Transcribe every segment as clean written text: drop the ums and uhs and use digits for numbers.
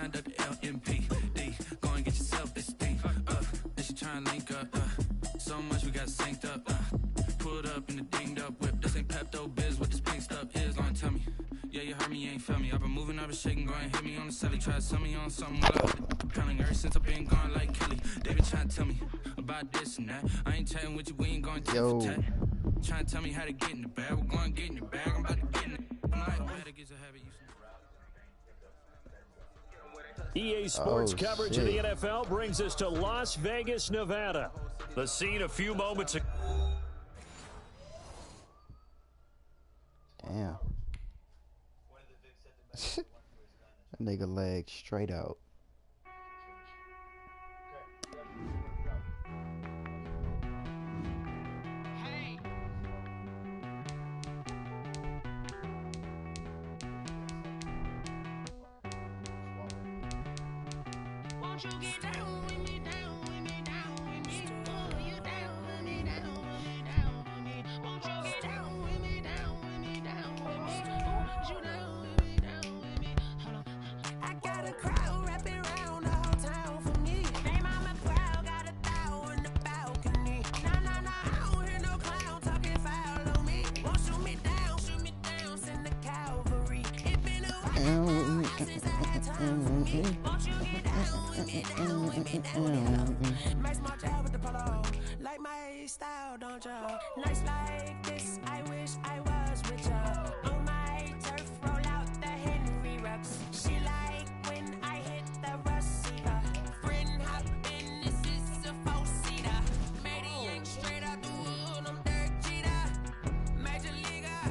signed up to LMPD. Go and get yourself this thing. Then she trying to link up. So much we got synced up. Pulled up in the dinged up whip. This ain't Pepto Biz. What this pink stuff is, gonna tell me. Yeah, you heard me, you ain't felt me. I've been moving, I've been shaking, go and hit me on the celly. Try to sell me on something while I'm pounding ever since I've been gone like Kelly. They been trying to tell me about this and that. I ain't chatting with you, we ain't going to tat. Trying to tell me how to get in the bag. We're going to get in your bag, I'm about to get in it. I'm like, better get a habit. EA Sports coverage of the NFL brings us to Las Vegas, Nevada. The scene a few moments ago. Damn. That nigga leg straight out. Won't you get down with me, down with me, down with me? Oh, you down with me, down with me, down with me. Won't you get down with me, down with me, down with me? Oh, you down with me, down with me? Hold on. I got a crowd wrapping around the whole town for me. They mama crowd got a thou in the balcony. Nah, nah, nah, I don't hear no clown talking foul on me. Won't shoot me down, send the cavalry. It been a while since I had time for me. Won't you get down with me, down with me, down with me? Might smart out with the polo, like my style, don't ya? Nights like this, I wish I was with ya. On my turf, roll out the Henry Rux. She like when I hit the receiver. Friend hop in, this is a four-seater. Made a yank straight out the wood, I'm Derek Jeter. Major leaguer,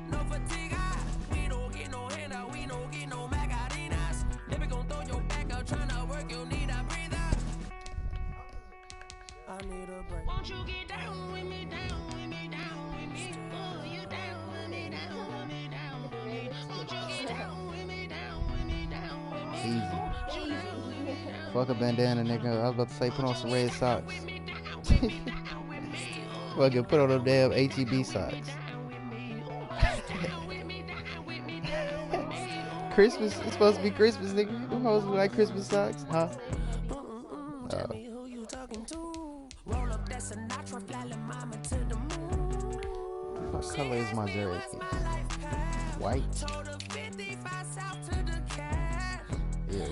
no fatigue. We don't get no handout, we don't get no Magarinas. Never gon' throw your back out, tryna work, you need a breather. I need a break. Won't you get down with me, down with me, down with me? Oh, you down with me, down with me, down with me? Won't you get down with me, down with me, down with me? Easy. Fuck a bandana, nigga. I was about to say put on some red socks. Fucking put on them damn HEB socks. Christmas, it's supposed to be Christmas, nigga. Them hoes look like Christmas socks, huh? What color is my jersey? White? Yeah.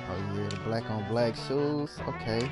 Oh yeah, the black on black shoes. Okay.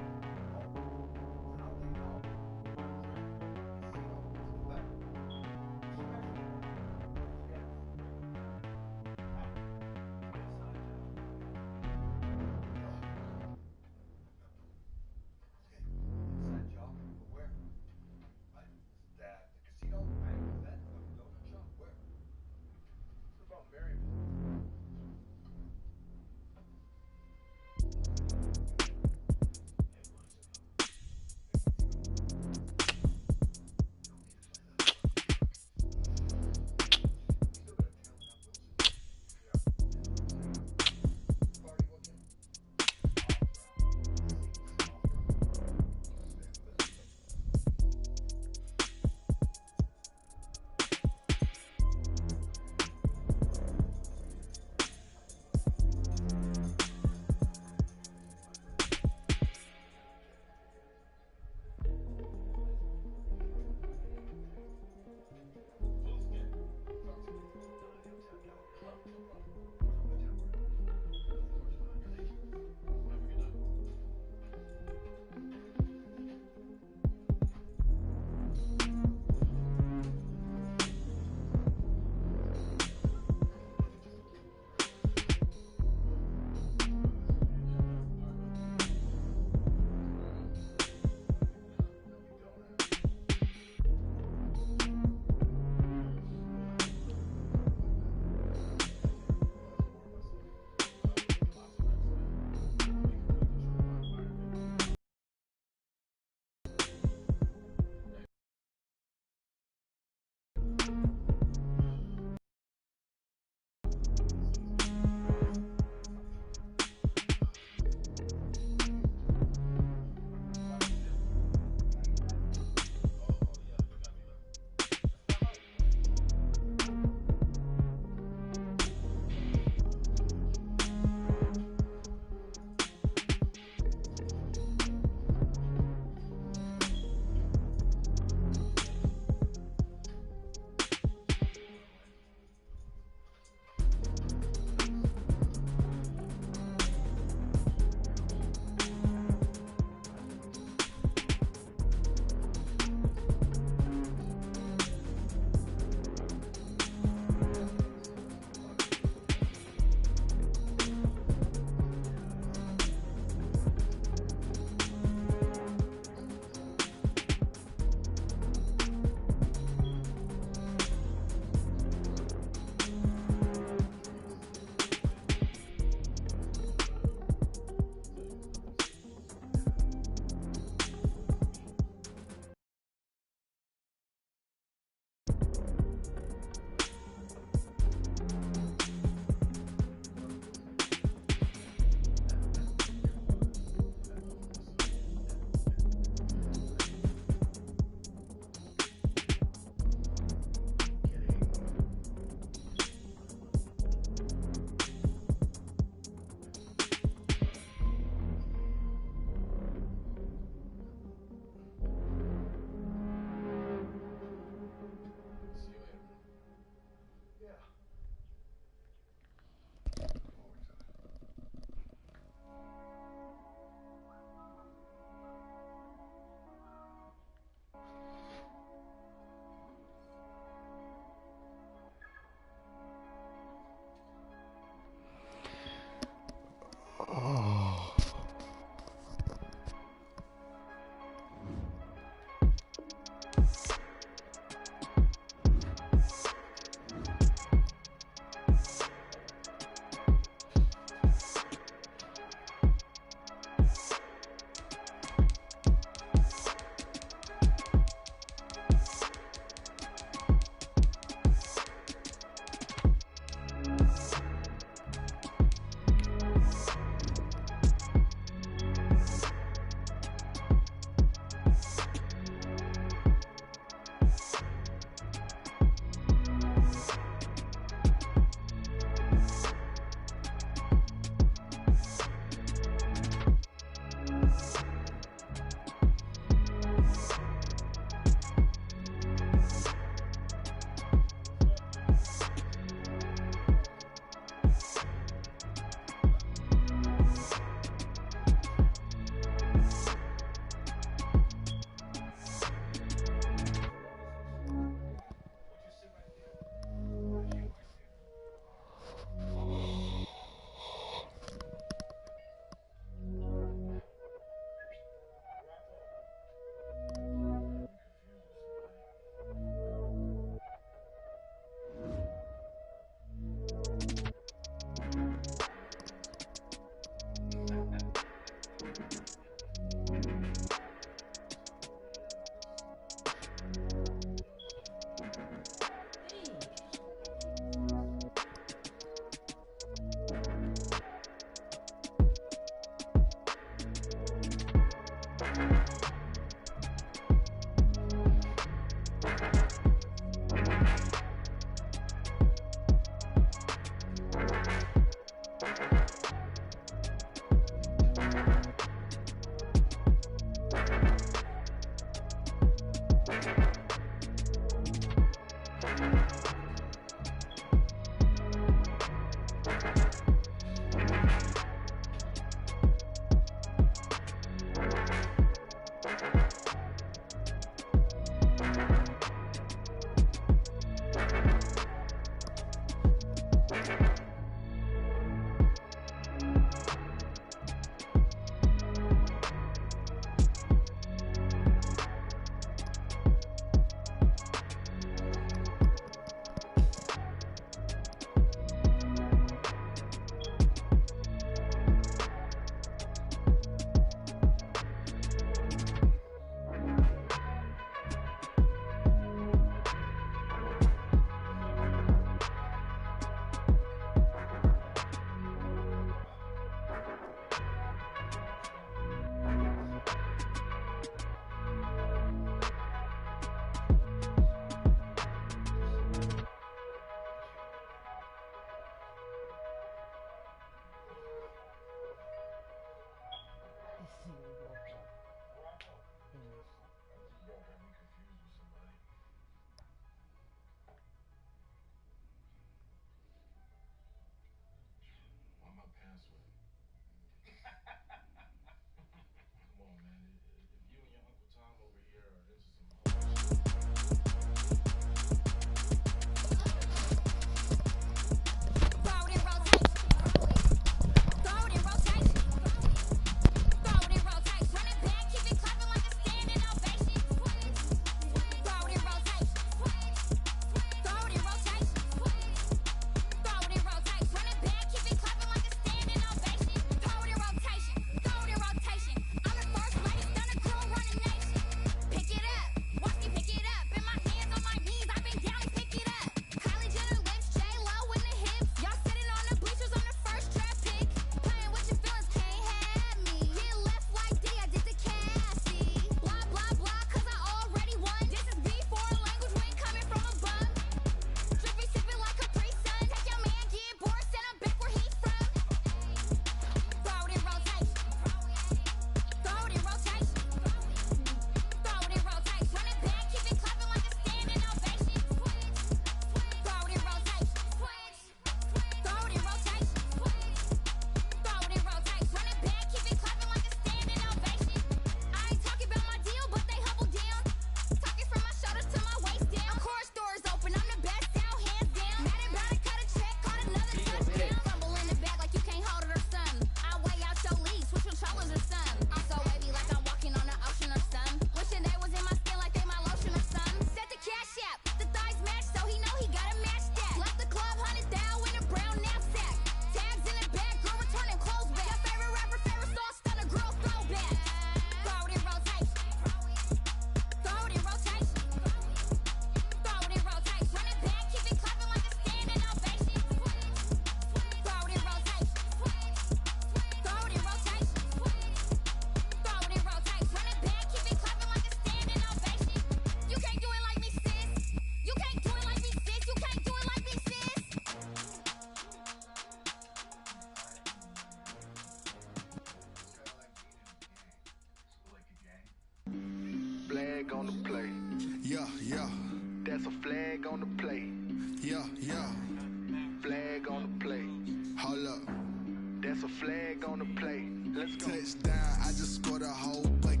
on the play. Let's go. Touchdown, I just scored a whole bucket.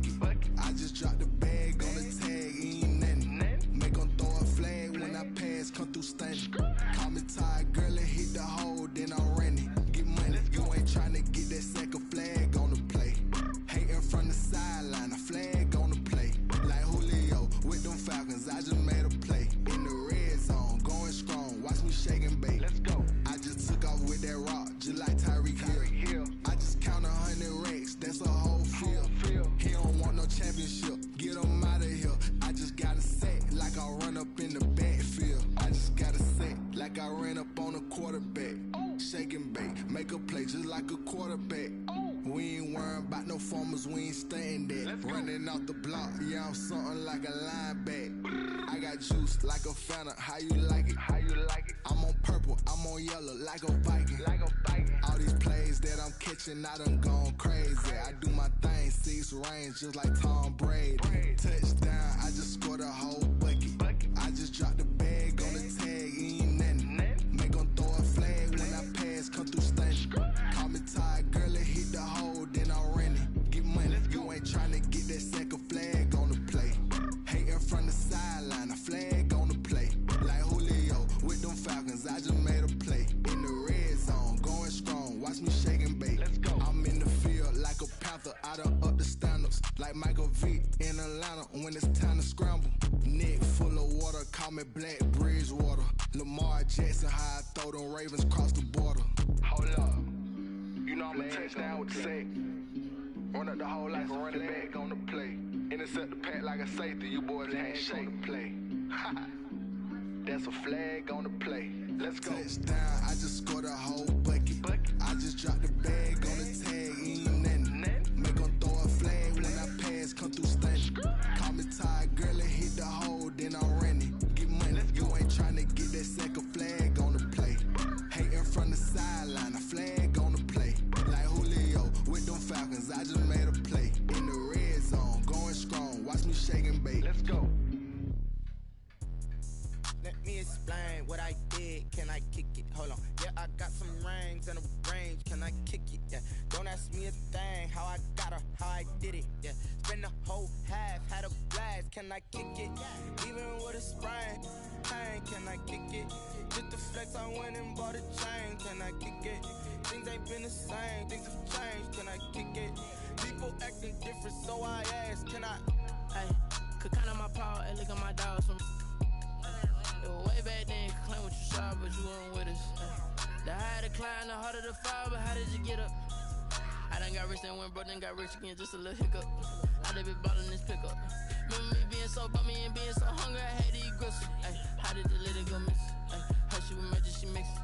I just dropped the bag on the tag, ain't nothing. Make 'em throw a flag when I pass, come through stunning. Call me tired, girl, and hit the hole, then I'm running. Get money, you ain't tryna get that second flag on the play. Hating from the sideline, a flag on the play. Like Julio with them Falcons, I just made a play. In the red zone, going strong, watch me shake and bake. Let's go. I just took off with that rock, just like Tyreek Hill. I just count 100 racks, that's a whole field. He don't want no championship, get him out of here. I just got a set, like I run up in the backfield. I just got a set, like I ran up on a quarterback. Shake and bake, make a play just like a quarterback. We ain't worrying about no formers, we ain't staying there. Running off the block, yeah, I'm something like a linebacker. I got juice like a Fanta, how you like it? I'm on purple, I'm on yellow, like a Viking. All these plays that I'm catching, I done gone crazy. I do my thing, 6 range, just like Tom Brady. Touchdown, I just scored a whole bucket. I just dropped the bag on the tag, ain't nothing. Make 'em throw a flag when I pass, come through stunning. Call me tired, girl, and hit the hole, then I'm running. Get money, you ain't tryna get that second flag on the play. Hating from the sideline, a flag on the play. Like Julio with them Falcons, I just made a play. In the red zone, going strong, watch me shake and bake. I'm in the field like a Panther, I done up the standards. Like Michael Vick in Atlanta when it's time to scramble. Neck full of water, call me Black Bridgewater. Lamar Jackson, how I throw them Ravens cross the border. Hold up, you know I'm a touchdown with the sack. Run up the hole like a running back on the play. Intercept the pack like a safety, you boys can't shake the play. That's a flag on the play. Let's go. Touchdown, I just scored a whole bucket. I just dropped the bag on the tag, ain't nothing. Make 'em throw a flag when I pass, come through stunning. Call me tired, girl, and hit the hole, then I'm running. Get money, you ain't tryna get that second flag on the play. Hating from the sideline, a flag on the play. Like Julio with them Falcons, I just made a play. In the red zone, going strong, watch me shake and bake. Let's go. Let me explain what I did. Can I kick it? Hold on. Yeah, I got some rings and a range. Can I kick it? Yeah. Don't ask me a thing. How I got her, how I did it. Yeah. Spend the whole half, had a blast. Can I kick it? Even with a sprain. Pain, can I kick it? Just the flex, I went and bought a chain. Can I kick it? Things ain't been the same. Things have changed. Can I kick it? People acting different, so I ask. Can I? Hey, could count on my paw and look at my dogs from. Way back then, you could claim what you saw, but you weren't with us. The higher the climb, the harder the fall, but how did you get up? I done got rich, then went broke, then got rich again, just a little hiccup. I done been ballin' this pickup. Remember me being so bummy and being so hungry, I had to eat gristle. How did the little go miss? How she was magic, she mixed.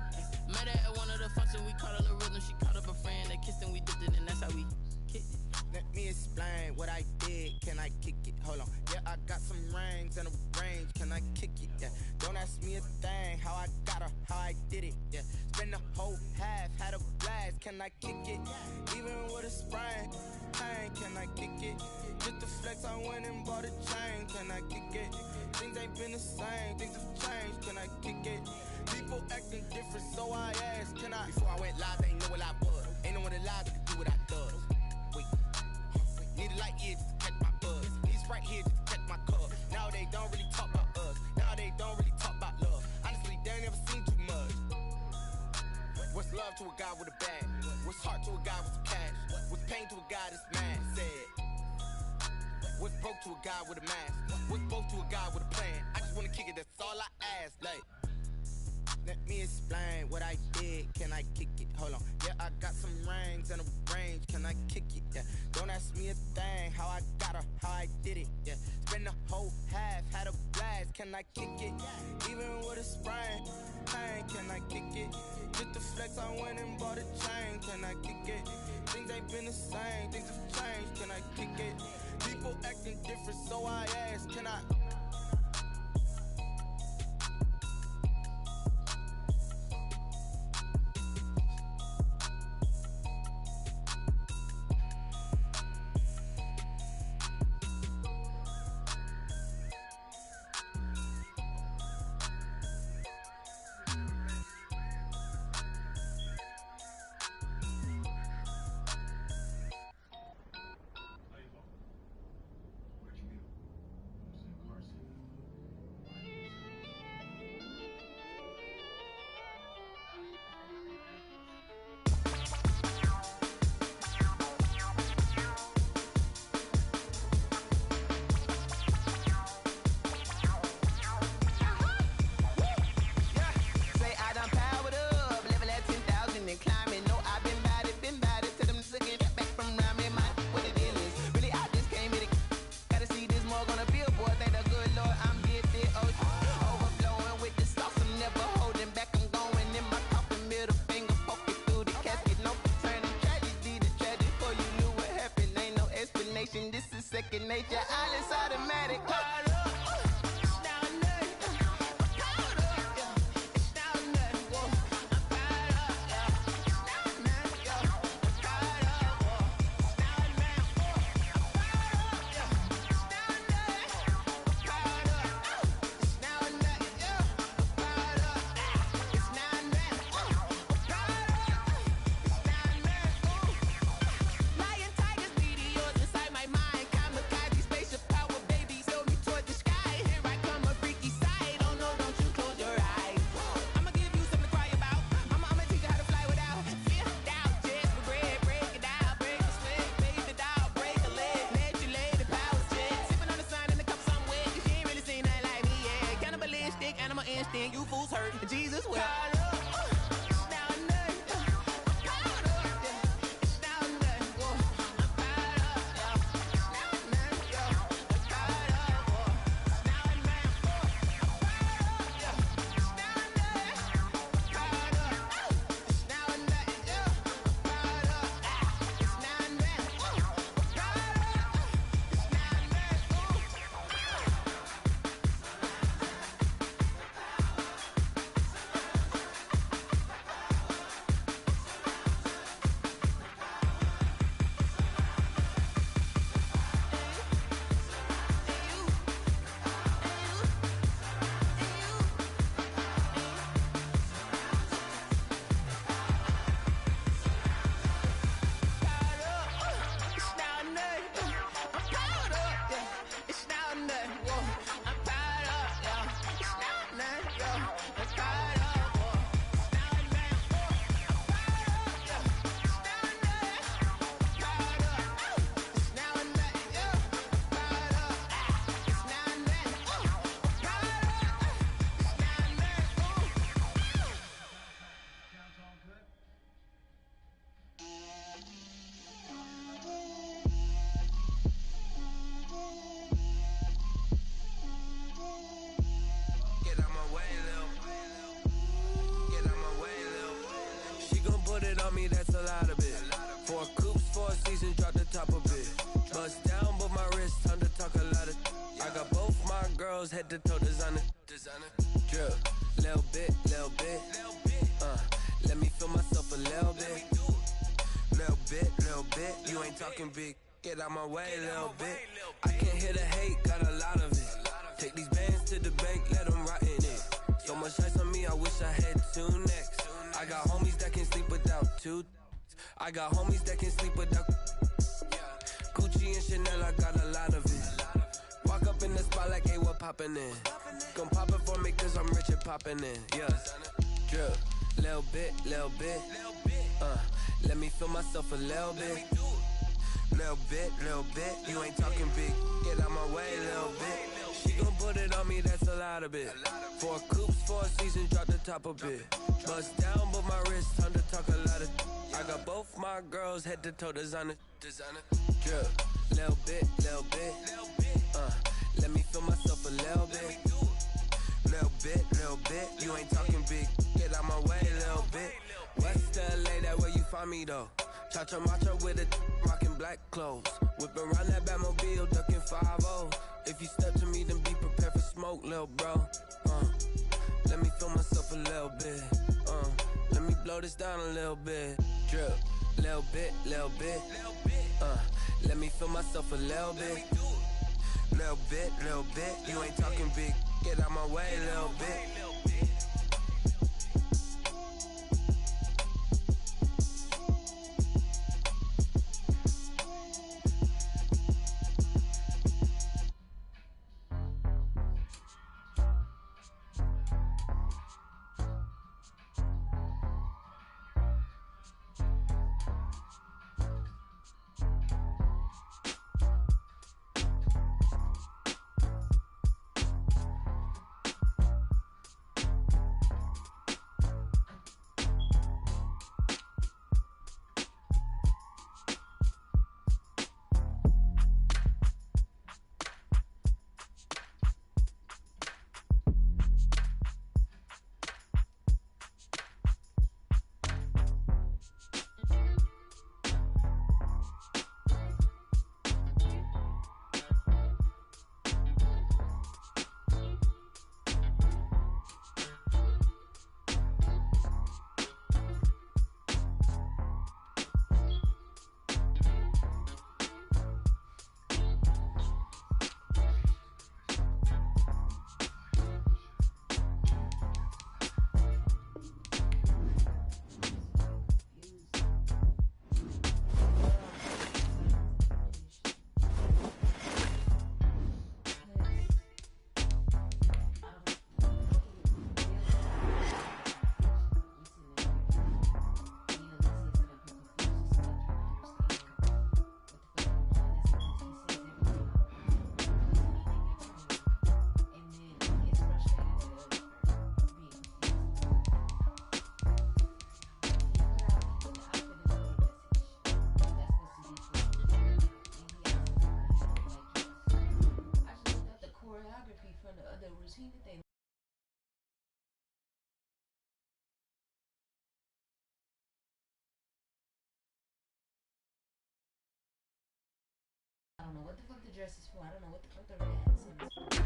Met her at one of the functions, we caught a little rhythm. She caught up a friend, they kissed and we dipped it, and that's how we kicked it. Let me explain what I did. Can I kick it? Hold on. Yeah, I got some rings and a range. Can I kick it? Yeah. Don't ask me a thing. How I got her, how I did it. Yeah. Spend the whole half, had a blast. Can I kick it? Even with a sprain. Pain, can I kick it? Just the flex, I went and bought a chain. Can I kick it? Things ain't been the same. Things have changed. Can I kick it? People acting different, so I ask. Can I? Before I went live, ain't know what I was. Ain't no one alive that could do what I does. Wait. Need a light here just to catch my buzz. Need Sprite here just to catch my cup. Now they don't really talk about us. Now they don't really talk about love. Honestly, they ain't never seen too much. What's love to a guy with a bag? What's heart to a guy with some cash? What's pain to a guy that's mad? Said. What's broke to a guy with a mask? What's both to a guy with a plan? I just wanna kick it, that's all I ask. Like. Let me explain what I did. Can I kick it? Hold on. Yeah, I got some rings and a range. Can I kick it? Yeah. Don't ask me a thing. How I got her, how I did it. Yeah. Spend the whole half, had a blast. Can I kick it? Even with a sprain. Pain, can I kick it? Just the flex, I went and bought a chain. Can I kick it? Things ain't been the same. Things have changed. Can I kick it? People acting different, so I ask. Can I? second nature. All is automatic. You fools hurt. Jesus will. That's a lot of it. 4 coops, 4 seasons, drop the top of it. Bust down, but my wrist, time to talk a lot of. I got both my girls head to toe designer. Drip, little bit. Let me feel myself a little bit. Little bit. You ain't talking big. Get out my way, little bit. I can't hear the hate, got a lot of it. Take these bands to the bank, let them rot in it. So much ice on me, I wish I had 2 necks. I got homies that can sleep without 2. I got homies that can sleep without Gucci and Chanel, I got a lot of it. Walk up in the spot like, hey, what poppin' in? Gon' pop it for me cause I'm rich and poppin' in. Yeah, drip, little bit. Let me feel myself a little bit. Little bit. You ain't talking big. Get out my way, little bit. She gon' put it on me, that's a lot of it. 4 coops, 4 seasons, drop the top a bit. Bust down, but my wrist, time to talk a lot of. I got both my girls head to toe designer. Drip, little bit. Let me feel myself a little bit. Little bit. You ain't talking big. Get out my way, little bit. West LA, that where you find me though. Cha-cha macha with a rockin' black clothes. Whip around that Batmobile, duckin' 5-0. If you step to me, then be prepared for smoke, lil' bro. Let me feel myself a little bit. Let me blow this down a little bit. Drip, little bit. Let me feel myself a little bit. Little bit. You ain't talking big. Get out my way, little bit. know what the fuck the dress is for. I don't know what the fuck the red accent is for.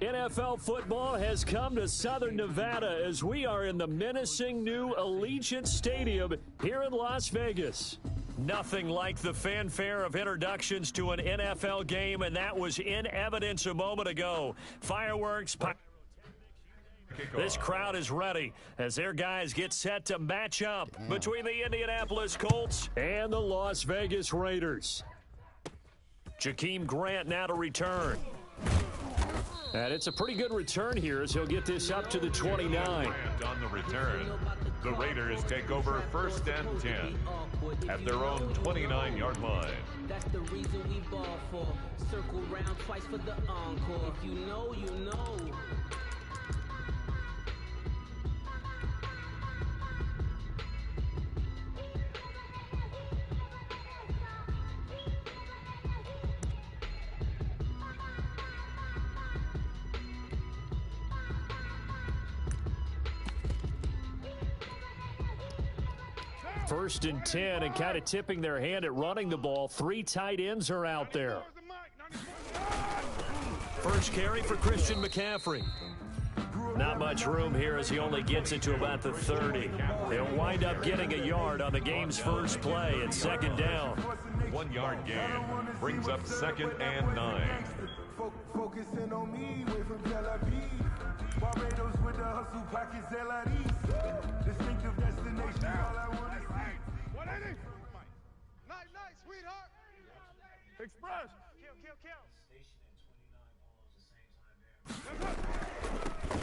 NFL football has come to Southern Nevada as we are in the menacing new Allegiant Stadium here in Las Vegas. Nothing like the fanfare of introductions to an NFL game, and that was in evidence a moment ago. Fireworks. This crowd is ready as their guys get set to match up between the Indianapolis Colts and the Las Vegas Raiders. Jakeem Grant now to return. And it's a pretty good return here as he'll get this up to the 29. On the return, the Raiders take over 1st and 10 at their own 29-yard line. That's the reason we ball for. Circle round twice for the encore. If you know, you know. First and 10, and kind of tipping their hand at running the ball. 3 tight ends are out there. First carry for Christian McCaffrey. Not much room here as he only gets it to about the 30. They'll wind up getting a yard on the game's first play at 2nd down. 1-yard gain brings up 2nd and 9. Focusing on me, wait for Tel Aviv. Barbados with the hustle pockets, LRDs. Distinctive destination, all I want to see. 180. Night, sweetheart. Express. Kill.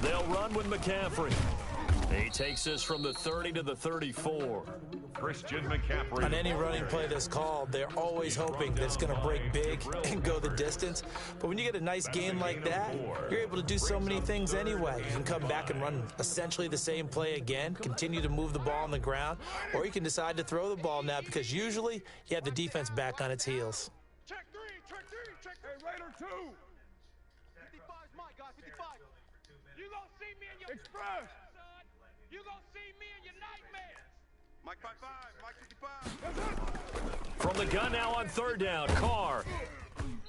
They'll run with McCaffrey. He takes this from the 30 to the 34. Christian McCaffrey. On any running play that's called, they're always hoping that it's going to break big and go the distance. But when you get a nice game like that, you're able to do so many things anyway. You can come back and run essentially the same play again, continue to move the ball on the ground, or you can decide to throw the ball now because usually you have the defense back on its heels. Check three. Hey, Raider 2. 55's my guy, 55. You gonna see me in your Express. You gonna see me in your nightmares. Mike 55, Mike 55. From the gun now on 3rd down, Carr.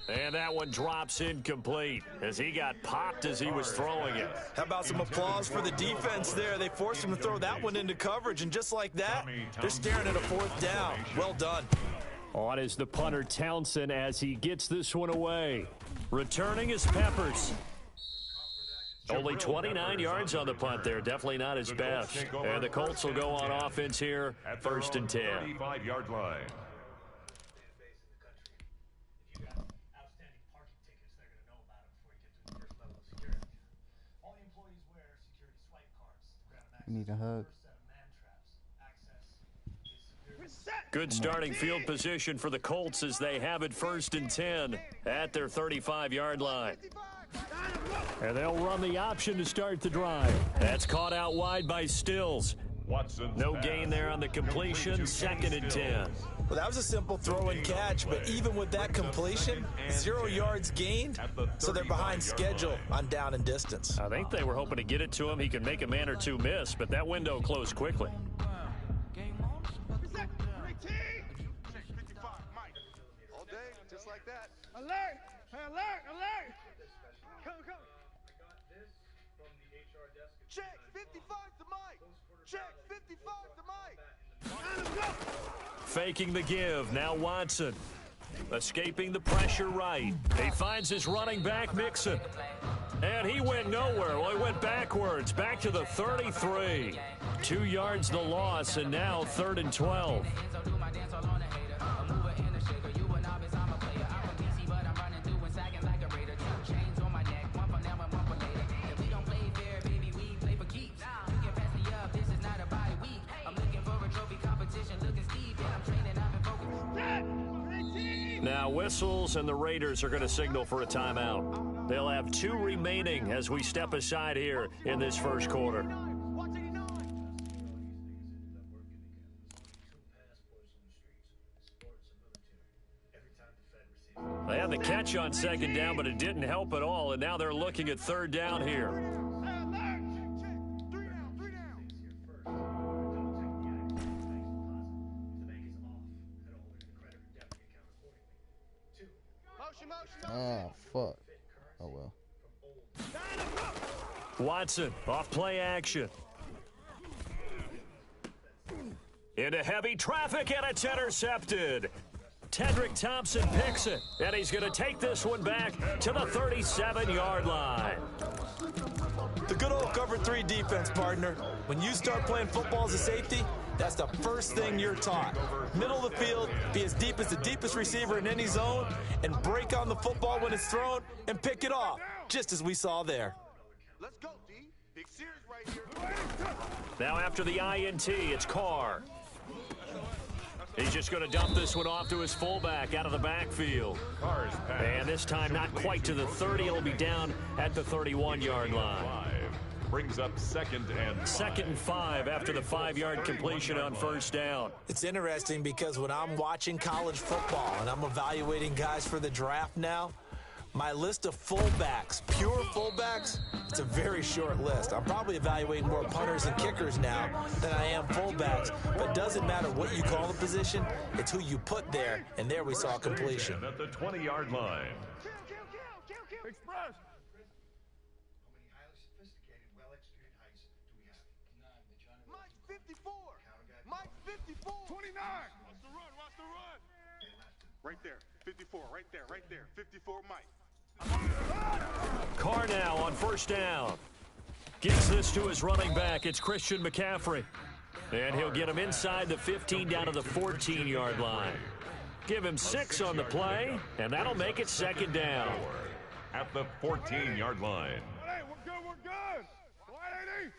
And that one drops incomplete as he got popped as he was throwing it. How about some applause for the defense there? They forced him to throw that one into coverage, and just like that, they're staring at a fourth down. Well done. On is the punter Townsend as he gets this one away. Returning is Peppers. Only 29 yards on the punt there. Definitely not his best. And the Colts will go on offense here, at 1st and 10. 35-yard line. You need a hug. Good starting field position for the Colts as they have it 1st and 10 at their 35-yard line. And they'll run the option to start the drive. That's caught out wide by Stills. No gain there on the completion, 2nd and 10. Well, that was a simple throw and catch, but even with that completion, 0 yards gained, so they're behind schedule on down and distance. I think they were hoping to get it to him. He could make a man or two miss, but that window closed quickly. All day, just like that. Alert! Hey, alert! Alert! Come. Check 55 to Mike. Check 55 to Mike. Faking the give. Now Watson. Escaping the pressure right. He finds his running back, Mixon. And he went nowhere. Well, he went backwards. Back to the 33. 2 yards the loss, and now 3rd and 12. Now whistles, and the Raiders are going to signal for a timeout. They'll have 2 remaining as we step aside here in this first quarter. They had the catch on 2nd down, but it didn't help at all, and now they're looking at 3rd down here. Oh, fuck. Oh, well. Watson, off play action. Into heavy traffic, and it's intercepted. Tedrick Thompson picks it, and he's going to take this one back to the 37-yard line. The good old cover 3 defense, partner. When you start playing football as a safety, that's the first thing you're taught. Middle of the field, be as deep as the deepest receiver in any zone, and break on the football when it's thrown and pick it off, just as we saw there. Let's go, D. Big series right here. Now after the INT, it's Carr. He's just going to dump this one off to his fullback out of the backfield. And this time not quite to the 30. It'll be down at the 31-yard line. Brings up 2nd and 5. 2nd and 5 after the 5-yard completion on 1st down. It's interesting because when I'm watching college football and I'm evaluating guys for the draft now, my list of fullbacks, pure fullbacks, it's a very short list. I'm probably evaluating more punters and kickers now than I am fullbacks. But it doesn't matter what you call the position, it's who you put there, and there we saw completion. At the 20-yard line. Express. Mike 54. Mike 54. 29. Watch the run. Watch the run. Right there. 54. Right there. 54 Mike. Carr now on 1st down. Gets this to his running back. It's Christian McCaffrey. And he'll get him inside the 15 down to the 14-yard line. Give him 6 on the play, and that'll make it 2nd down. At the 14-yard line. Hey, we're good. Why ain't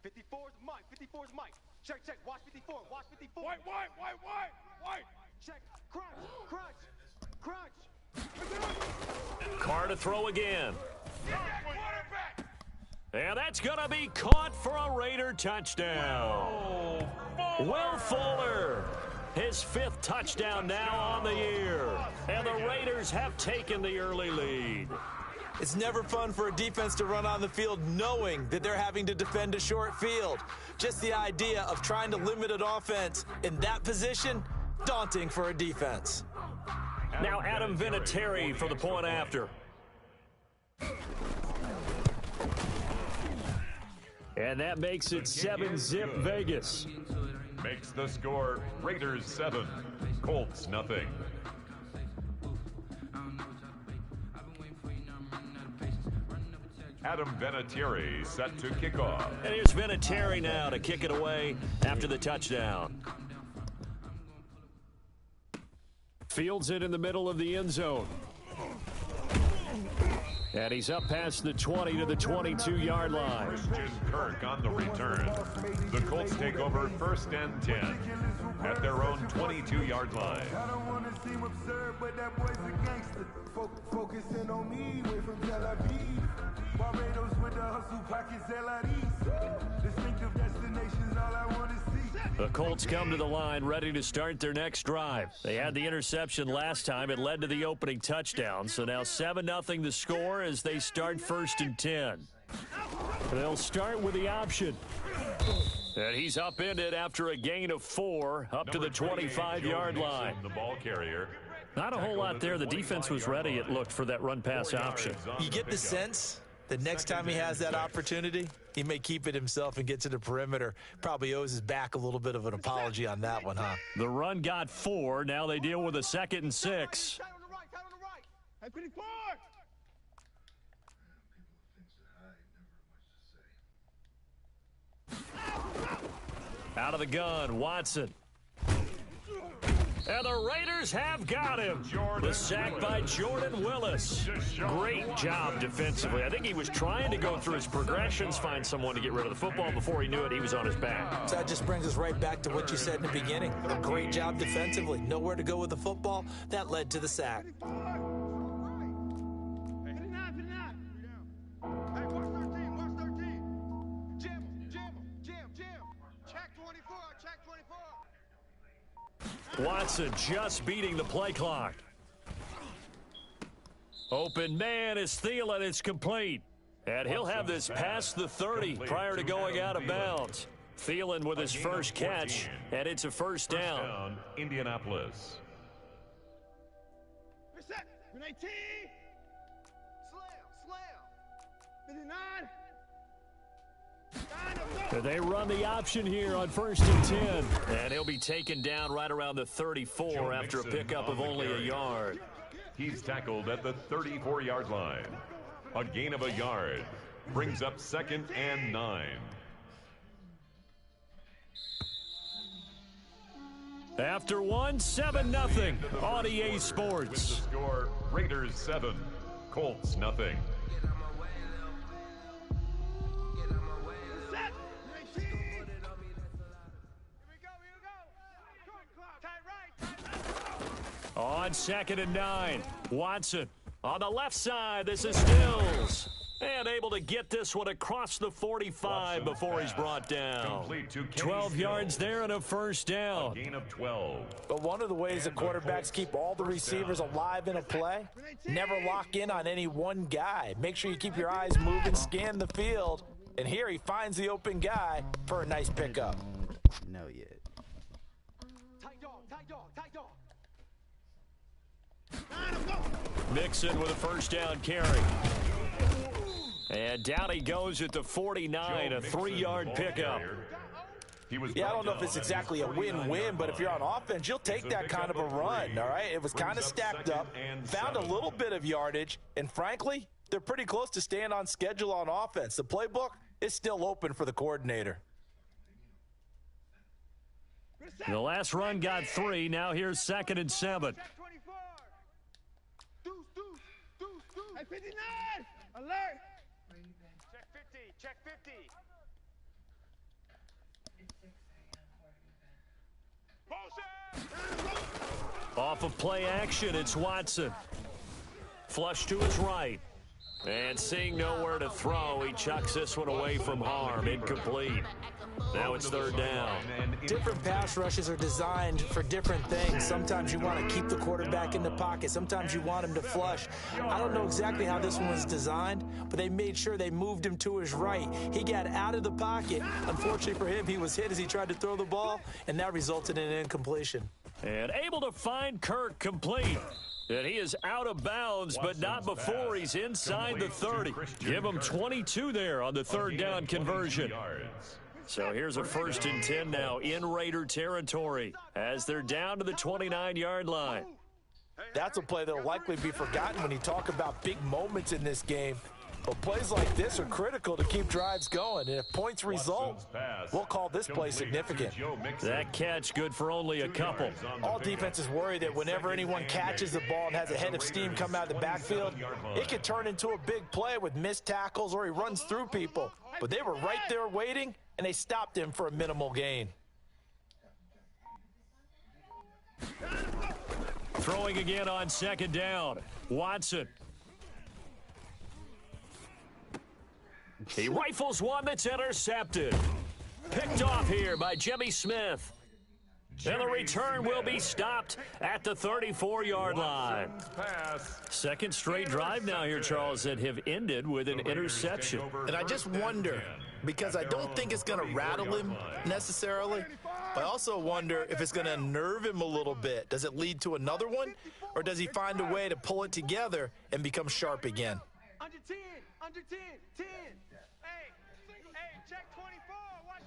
he? 54's Mike. 54's Mike. Check. Watch 54. Watch 54. White. Check. Crunch. Carr to throw again. And that's going to be caught for a Raider touchdown. Will Fuller, his 5th touchdown now on the year. And the Raiders have taken the early lead. It's never fun for a defense to run on the field knowing that they're having to defend a short field. Just the idea of trying to limit an offense in that position, daunting for a defense. Now Adam Vinatieri for the point after. And that makes it 7-zip Vegas. Makes the score Raiders 7, Colts nothing. Adam Vinatieri set to kick off. And here's Vinatieri now to kick it away after the touchdown. Fields it in the middle of the end zone. And he's up past the 20 to the 22-yard line. Christian Kirk on the return. The Colts take over 1st and 10 at their own 22-yard line. I don't want to seem absurd, but that boy's a gangster. Focusing on me, way from Tel Aviv. Barbados with the hustle pockets, LIDs. Distinctive destinations, all I want to see. The Colts come to the line ready to start their next drive. They had the interception last time. It led to the opening touchdown. So now 7-0 the score as they start 1st and 10. They'll start with the option. And he's upended after a gain of 4 up to the 25-yard line. The ball carrier. Not a whole lot there. The defense was ready, it looked, for that run-pass option. You get the sense that next time he has that opportunity, he may keep it himself and get to the perimeter. Probably owes his back a little bit of an apology on that one, huh? The run got 4. Now they deal with a 2nd and 6. Out of the gun, Watson. And the Raiders have got him. The sack by Jordan Willis. Great job defensively. I think he was trying to go through his progressions, find someone to get rid of the football. Before he knew it, he was on his back. So that just brings us right back to what you said in the beginning. A great job defensively. Nowhere to go with the football. That led to the sack. Watson just beating the play clock. Open man is Thielen. It's complete. And he'll have this past the 30 prior to going out of bounds. Thielen with his first catch, and it's a first down. Indianapolis. They run the option here on 1st and 10. And he'll be taken down right around the 34 after a pickup of only a yard. He's tackled at the 34-yard line. A gain of a yard brings up 2nd and 9. After 7-0 on EA Sports. With the score, Raiders 7, Colts nothing. On 2nd and 9, Watson on the left side. This is Stills. And able to get this one across the 45 before he's brought down. 12 yards there and a first down. A gain of 12. But one of the ways the quarterbacks keep all the receivers alive in a play, never lock in on any one guy. Make sure you keep your eyes moving, scan the field. And here he finds the open guy for a nice pickup. No yet. Mixon with a first down carry. And down he goes at the 49, a 3-yard pickup. Yeah, I don't know if it's exactly a win-win, but if you're on offense, you'll take that kind of a run, all right? It was kind of stacked up, found a little bit of yardage, and frankly, they're pretty close to staying on schedule on offense. The playbook is still open for the coordinator. The last run got 3. Now here's 2nd and 7. Hey, 59! Alert! Check 50, check 50. Off of play action, it's Watson. Flush to his right. And seeing nowhere to throw, he chucks this one away from harm. Incomplete. Now it's 3rd down. Different pass rushes are designed for different things. Sometimes you want to keep the quarterback in the pocket. Sometimes you want him to flush. I don't know exactly how this one was designed, but they made sure they moved him to his right. He got out of the pocket. Unfortunately for him, he was hit as he tried to throw the ball, and that resulted in an incompletion. And able to find Kirk complete. And he is out of bounds, but not before he's inside the 30. Give him 22 there on the third down conversion. So here's a 1st and 10 now in Raider territory as they're down to the 29-yard line. That's a play that will likely be forgotten when you talk about big moments in this game. But plays like this are critical to keep drives going. And if points result, we'll call this play significant. That catch good for only a couple. All defenses worry that whenever anyone catches the ball and has a head of steam come out of the backfield, it could turn into a big play with missed tackles or he runs through people. But they were right there waiting, and they stopped him for a minimal gain. Throwing again on 2nd down. Watson. He rifles one that's intercepted. Picked off here by Jimmy Smith. And the return will be stopped at the 34-yard line. Second straight drive now here, Charles, that have ended with an interception. And I just wonder, because I don't think it's going to rattle him necessarily, but I also wonder if it's going to unnerve him a little bit. Does it lead to another one, or does he find a way to pull it together and become sharp again? Under 10, under 10, 10. Hey, check 24, watch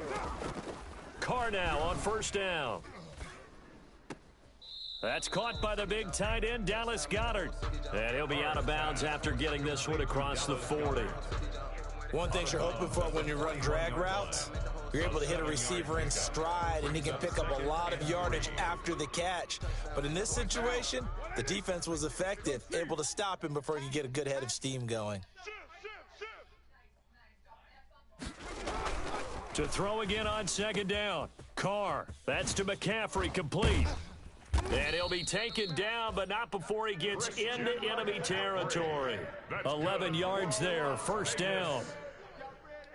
24. Carr now on 1st down. That's caught by the big tight end, Dallas Goedert. And he'll be out of bounds after getting this one across the 40. One thing you're hoping for when you run drag routes, you're able to hit a receiver in stride, and he can pick up a lot of yardage after the catch. But in this situation, the defense was effective, able to stop him before he could get a good head of steam going. To throw again on 2nd down. Carr. That's to McCaffrey, complete. And he'll be taken down, but not before he gets into enemy territory. 11 yards there, 1st down.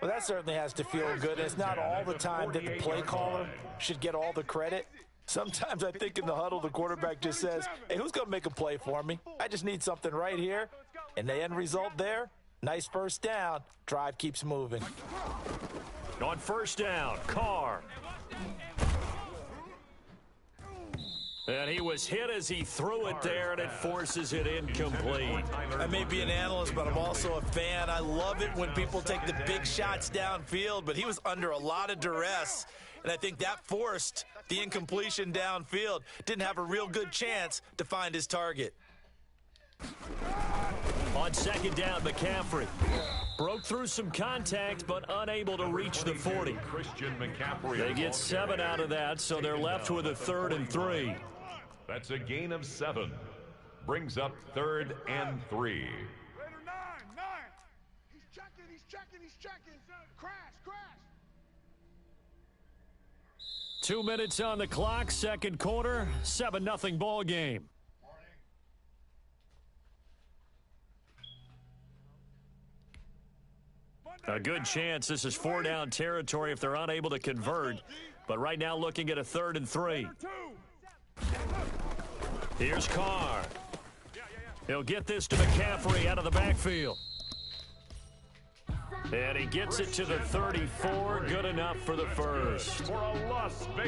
Well, that certainly has to feel good. It's not all the time that the play caller should get all the credit. Sometimes I think in the huddle, the quarterback just says, hey, who's going to make a play for me? I just need something right here. And the end result there, nice 1st down. Drive keeps moving. On 1st down, Carr. And he was hit as he threw it there, and it forces it incomplete. I may be an analyst, but I'm also a fan. I love it when people take the big shots downfield, but he was under a lot of duress, and I think that forced the incompletion downfield. Didn't have a real good chance to find his target. On 2nd down, McCaffrey. Broke through some contact, but unable to reach the 40. They get 7 out of that, so they're left with a 3rd and 3. That's a gain of 7. Brings up 3rd and 3. Raider 9. He's checking. Crash. 2 minutes on the clock, 2nd quarter, 7-0 ball game. A good chance this is 4-down territory if they're unable to convert. But right now looking at a 3rd and 3. Here's Carr. He'll get this to McCaffrey out of the backfield. And he gets it to the 34. Good enough for the first.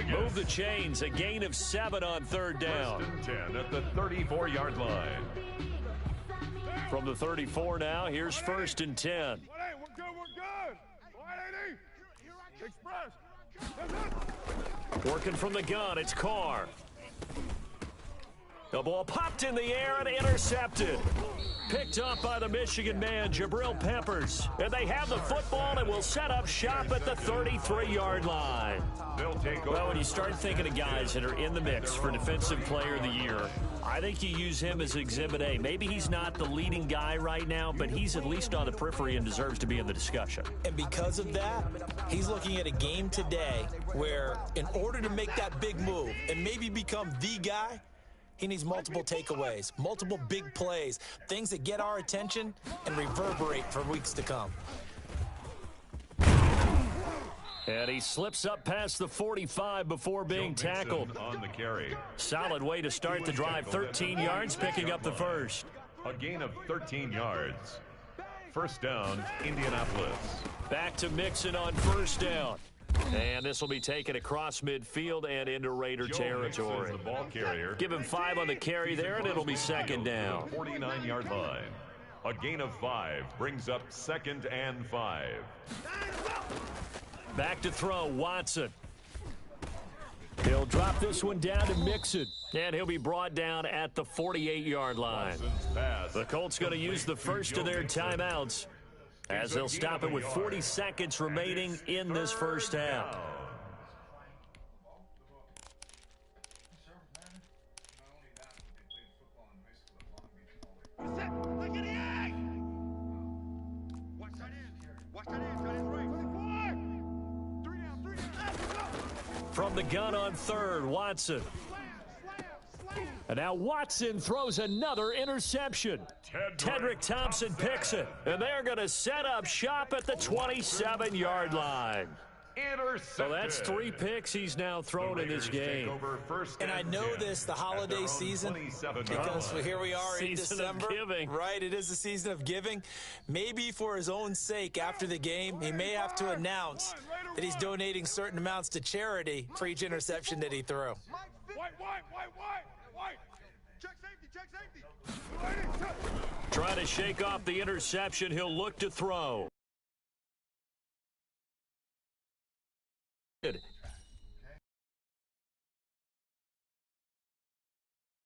Move the chains. A gain of 7 on 3rd down. 1st and 10 at the 34-yard line. From the 34 now, here's 1st and 10. We're good. 180. Express. Working from the gun, it's Carr. The ball popped in the air and intercepted. Picked up by the Michigan man, Jabril Peppers. And they have the football and will set up shop at the 33-yard line. Well, when you start thinking of guys that are in the mix for Defensive Player of the Year, I think you use him as Exhibit A. Maybe he's not the leading guy right now, but he's at least on the periphery and deserves to be in the discussion. And because of that, he's looking at a game today where in order to make that big move and maybe become the guy, he needs multiple takeaways, multiple big plays, things that get our attention and reverberate for weeks to come. And he slips up past the 45 before being tackled. On the carry. Solid way to start the drive. 13 yards, picking up the first. A gain of 13 yards. 1st down, Indianapolis. Back to Mixon on 1st down. And this will be taken across midfield and into Raider territory. The ball carrier. Give him 5 on the carry there, and it'll be second down. 49-yard line. A gain of 5 brings up 2nd and 5. Back to throw, Watson. He'll drop this one down to Mixon, and he'll be brought down at the 48-yard line. The Colts going to use the first of their timeouts as they'll stop it with 40 seconds remaining in this first half. From the gun on third, Watson. And now Watson throws another interception. Tedrick Thompson picks it. And they're going to set up shop at the 27-yard line. So that's 3 picks he's now thrown in this game. And I know this, the holiday season, because here we are in December. Right, it is the season of giving. Maybe for his own sake after the game, he may have to announce that he's donating certain amounts to charity for each interception that he threw. Trying to shake off the interception, he'll look to throw.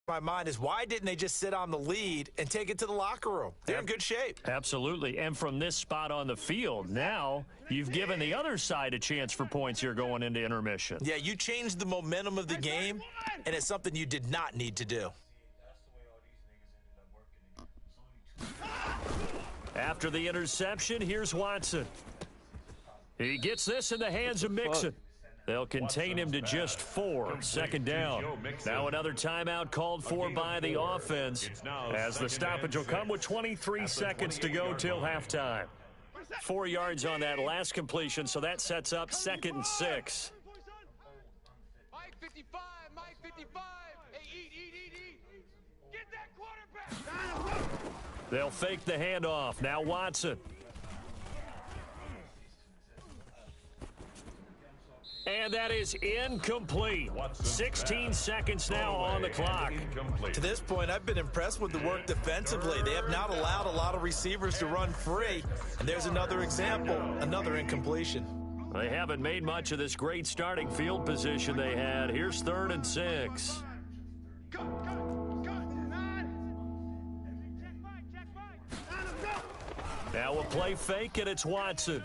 My mind is, why didn't they just sit on the lead and take it to the locker room? They're in good shape. Absolutely. And from this spot on the field, now you've given the other side a chance for points here going into intermission. Yeah, you changed the momentum of the game, and it's something you did not need to do. After the interception, here's Watson. He gets this in the hands of Mixon. They'll contain him to just 4. Second down. Now another timeout called for by the offense as the stoppage will come with 23 seconds to go till halftime. 4 yards on that last completion, so that sets up 2nd and 6. Mike 55, Mike 55. Hey, eat. Get that quarterback. They'll fake the handoff. Now Watson. And that is incomplete. 16 seconds now on the clock. To this point, I've been impressed with the work defensively. They have not allowed a lot of receivers to run free. And there's another example, another incompletion. They haven't made much of this great starting field position they had. Here's 3rd and 6. Now a play fake, and it's Watson.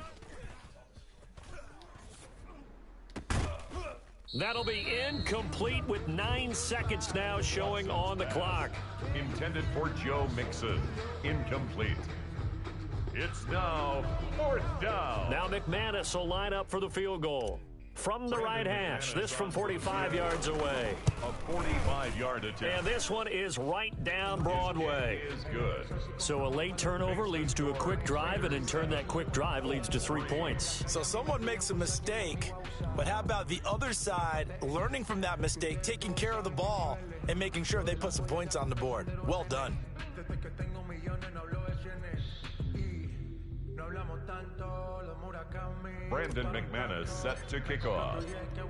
That'll be incomplete with 9 seconds now showing on the clock. Intended for Joe Mixon. Incomplete. It's now 4th down. Now McManus will line up for the field goal. From the right hash, this from 45 yards away. A 45-yard attempt. And this one is right down Broadway. Is good. So a late turnover leads to a quick drive, and in turn that quick drive leads to 3 points. So someone makes a mistake, but how about the other side learning from that mistake, taking care of the ball, and making sure they put some points on the board? Well done. Brandon McManus set to kick off.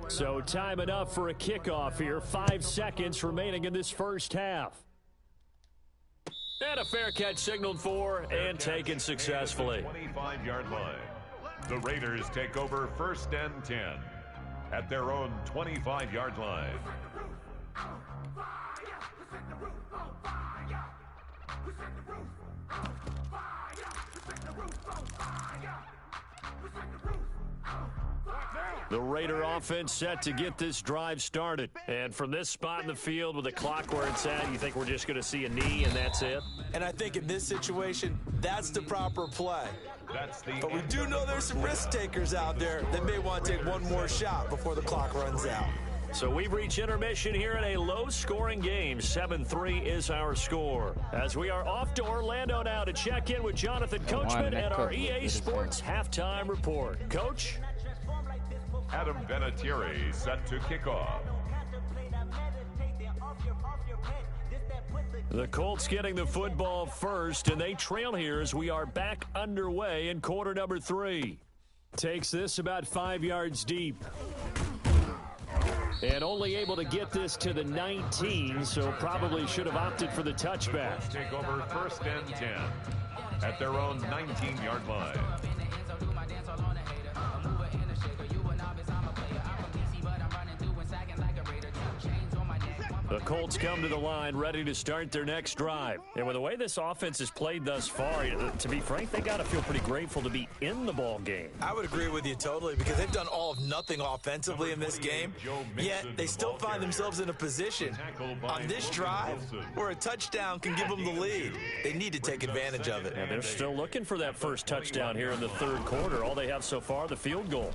So time enough for a kickoff here. 5 seconds remaining in this first half. And a fair catch signaled for and taken successfully. 25-yard line. The Raiders take over 1st and 10 at their own 25-yard line. The Raider offense set to get this drive started. And from this spot in the field with the clock where it's at, you think we're just going to see a knee and that's it? And I think in this situation, that's the proper play. But we do know there's some risk takers out there that may want to take one more shot before the clock runs out. So we've reached intermission here in a low-scoring game. 7-3 is our score. As we are off to Orlando now to check in with Jonathan Coachman and our EA Sports Halftime Report. Coach? Adam Vinatieri set to kick off. The Colts getting the football first, and they trail here as we are back underway in quarter number 3. Takes this about 5 yards deep. And only able to get this to the 19, so probably should have opted for the touchback. Take over 1st and 10 at their own 19-yard line. The Colts come to the line ready to start their next drive. And with the way this offense has played thus far, to be frank, they got to feel pretty grateful to be in the ball game. I would agree with you totally because they've done all of nothing offensively in this game, yet they still find themselves in a position on this drive where a touchdown can give them the lead. They need to take advantage of it. And they're still looking for that first touchdown here in the third quarter. All they have so far, the field goal.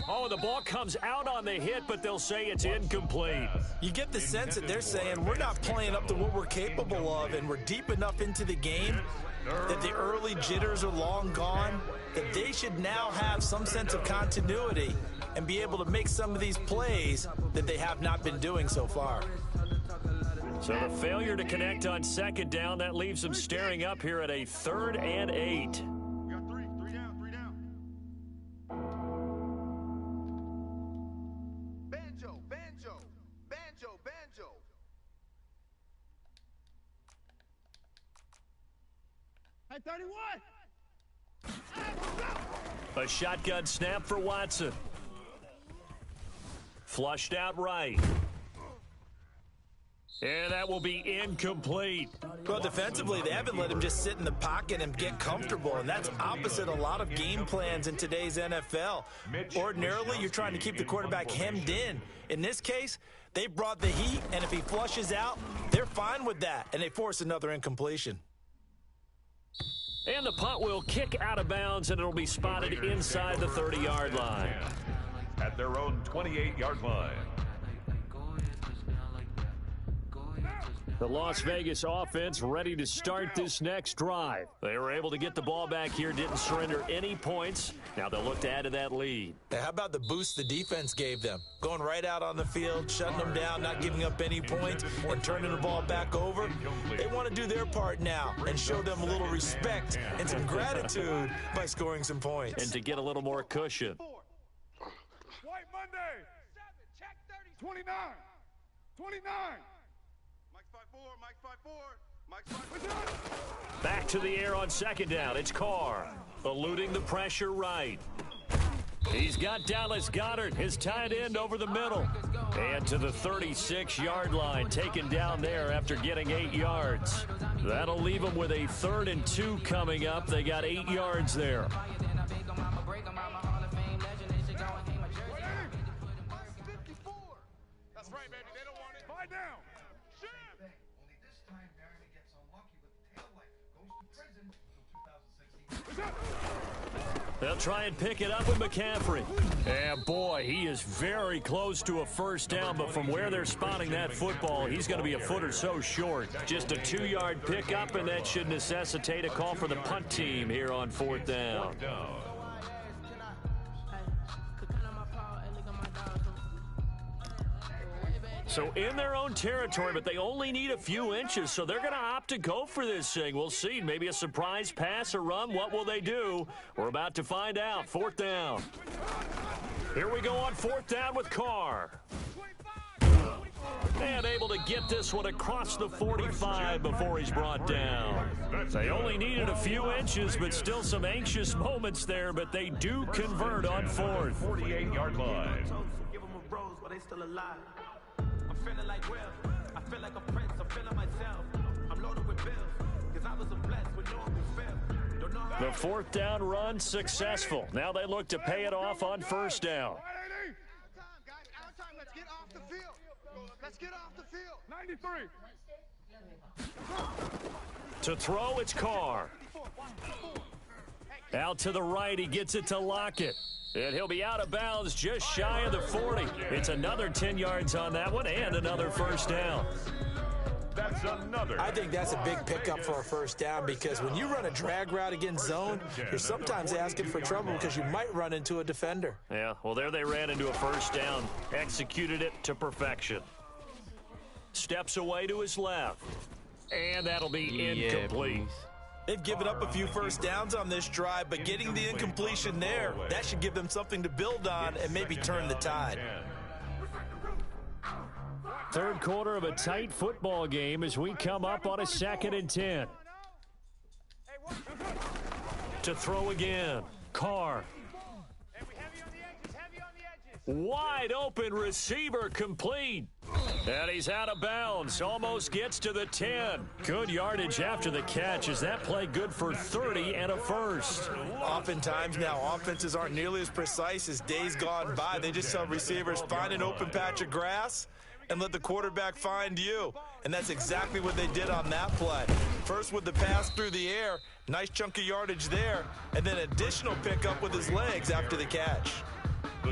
Oh, the ball comes out on the hit, but they'll say it's incomplete. You get the sense that they're saying we're not playing up to what we're capable of, and we're deep enough into the game that the early jitters are long gone, that they should now have some sense of continuity and be able to make some of these plays that they have not been doing so far. So the failure to connect on second down, that leaves them staring up here at a 3rd and 8. We got three down. Banjo. Hey, 31! A shotgun snap for Watson. Flushed out right. And that will be incomplete. Well, defensively, they haven't let him just sit in the pocket and get comfortable, and that's opposite a lot of game plans in today's NFL. Ordinarily, you're trying to keep the quarterback hemmed in. In this case, they brought the heat, and if he flushes out, they're fine with that, and they force another incompletion. And the punt will kick out of bounds, and it'll be spotted inside the 30-yard line. At their own 28-yard line. The Las Vegas offense ready to start this next drive. They were able to get the ball back here, didn't surrender any points. Now they'll look to add to that lead. Now, how about the boost the defense gave them? Going right out on the field, shutting them down, not giving up any points, and turning the ball back over. They want to do their part now and show them a little respect and some gratitude by scoring some points. And to get a little more cushion. White Monday. 7, check 30. 29. Mike 5-4. Back to the air on second down. It's Carr, eluding the pressure right. He's got Dallas Goedert, his tight end, over the middle. And to the 36-yard line, taken down there after getting 8 yards. That'll leave them with a 3rd and 2 coming up. They got 8 yards there. That's right, baby. They don't want it. 5 down. They'll try and pick it up with McCaffrey. And boy, he is very close to a first down, but from where they're spotting that football, he's going to be a foot or so short. Just a 2-yard pickup, and that should necessitate a call for the punt team here on 4th down. So in their own territory, but they only need a few inches, so they're going to opt to go for this thing. We'll see. Maybe a surprise pass or run. What will they do? We're about to find out. 4th down. Here we go on 4th down with Carr. And able to get this one across the 45 before he's brought down. They only needed a few inches, but still some anxious moments there, but they do convert on 4th. 48-yard line. Give them a rose while they still alive. I'm feeling like Will. I feel like a prince. I'm feeling myself. I'm loaded with bills. Because I was a blessed with no one will fail. The 4th down run successful. Now they look to pay it off on 1st down. Let's get off the field. Let's get off the field. 93. To throw, it's Carr. Out to the right, he gets it to Lockett. And he'll be out of bounds just shy of the 40. It's another 10 yards on that one and another first down. That's another. I think that's a big pickup for a first down because when you run a drag route against zone, you're sometimes asking for trouble because you might run into a defender. Yeah, well, there they ran into a first down. Executed it to perfection. Steps away to his left. And that'll be incomplete. They've given up a few first downs on this drive, but getting the incompletion there, that should give them something to build on and maybe turn the tide. Third quarter of a tight football game as we come up on a 2nd and 10. To throw again, Carr. Wide open receiver complete. And he's out of bounds. Almost gets to the 10. Good yardage after the catch. Is that play good for 30 and a first? Oftentimes now, offenses aren't nearly as precise as days gone by. They just tell receivers, find an open patch of grass and let the quarterback find you. And that's exactly what they did on that play. First with the pass through the air, nice chunk of yardage there, and then additional pickup with his legs after the catch.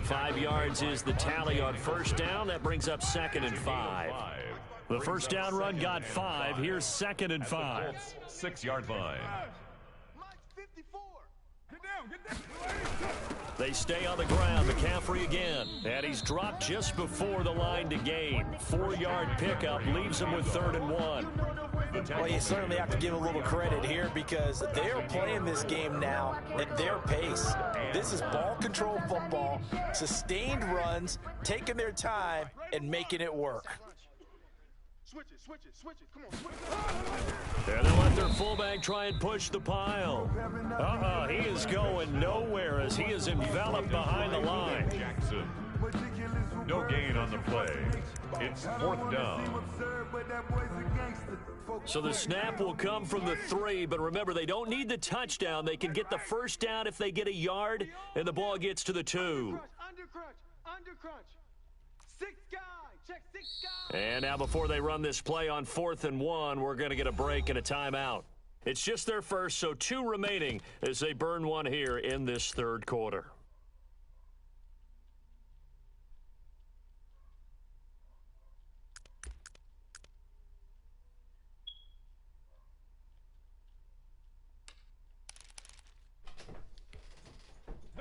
5 yards is the tally on first down. That brings up 2nd and 5. The first down run got 5. Here's 2nd and 5. 6-yard line. They stay on the ground. McCaffrey again. And he's dropped just before the line to gain. 4-yard pickup leaves him with 3rd and 1. Well, you certainly have to give a little credit here because they are playing this game now at their pace. This is ball control football, sustained runs, taking their time, and making it work. Switch it. Come on, switch it. And they let their fullback try and push the pile. He is going nowhere as he is enveloped behind the line. Jackson. No gain on the play. It's 4th down. So the snap will come from the 3, but remember, they don't need the touchdown. They can get the first down if they get a yard, and the ball gets to the 2. Under crunch. 6 guy. Check 6 guy. And now before they run this play on 4th and 1, we're going to get a break and a timeout. It's just their first, so 2 remaining as they burn one here in this third quarter.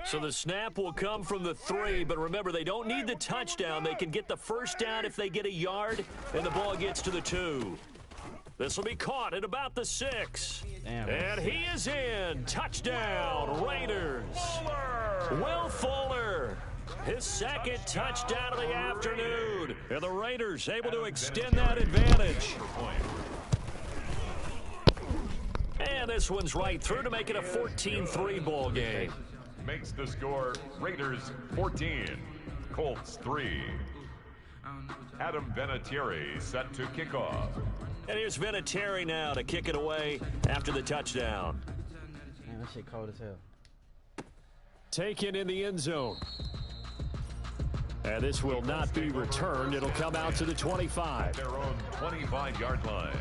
So the snap will come from the 3, but remember, they don't need the touchdown. They can get the first down if they get a yard, and the ball gets to the 2. This will be caught at about the 6. Damn. And he is in. Touchdown, Raiders. Will Fuller. His 2nd touchdown of the afternoon. And the Raiders able to extend that advantage. And this one's right through to make it a 14-3 ball game. Makes the score Raiders 14, Colts 3. Adam Vinatieri set to kick off. And here's Vinatieri now to kick it away after the touchdown. Man, that shit cold as hell. Taken in the end zone. And this will not be returned. It'll come out to the 25. Their own 25-yard line.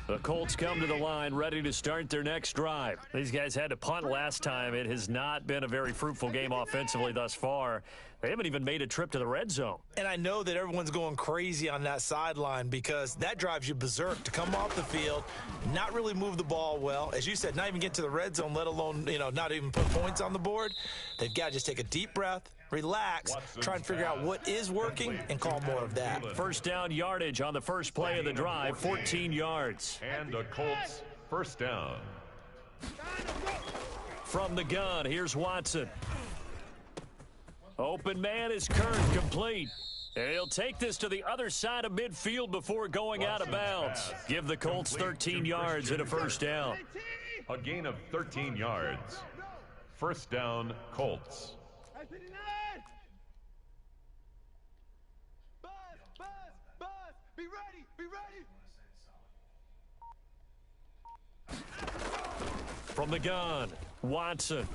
The Colts come to the line ready to start their next drive. These guys had to punt last time. It has not been a very fruitful game offensively thus far. They haven't even made a trip to the red zone. And I know that everyone's going crazy on that sideline because that drives you berserk to come off the field, not really move the ball well. As you said, not even get to the red zone, let alone, not even put points on the board. They've got to just take a deep breath, relax, try and figure out what is working, and call more of that. First down yardage on the first play of the drive, 14 yards. And the Colts first down. From the gun, here's Watson. Open man is Kern, complete. And he'll take this to the other side of midfield before going out of bounds. Give the Colts 13 yards and a first down. A gain of 13 yards. First down, Colts. Buzz, be ready. From the gun, Watson.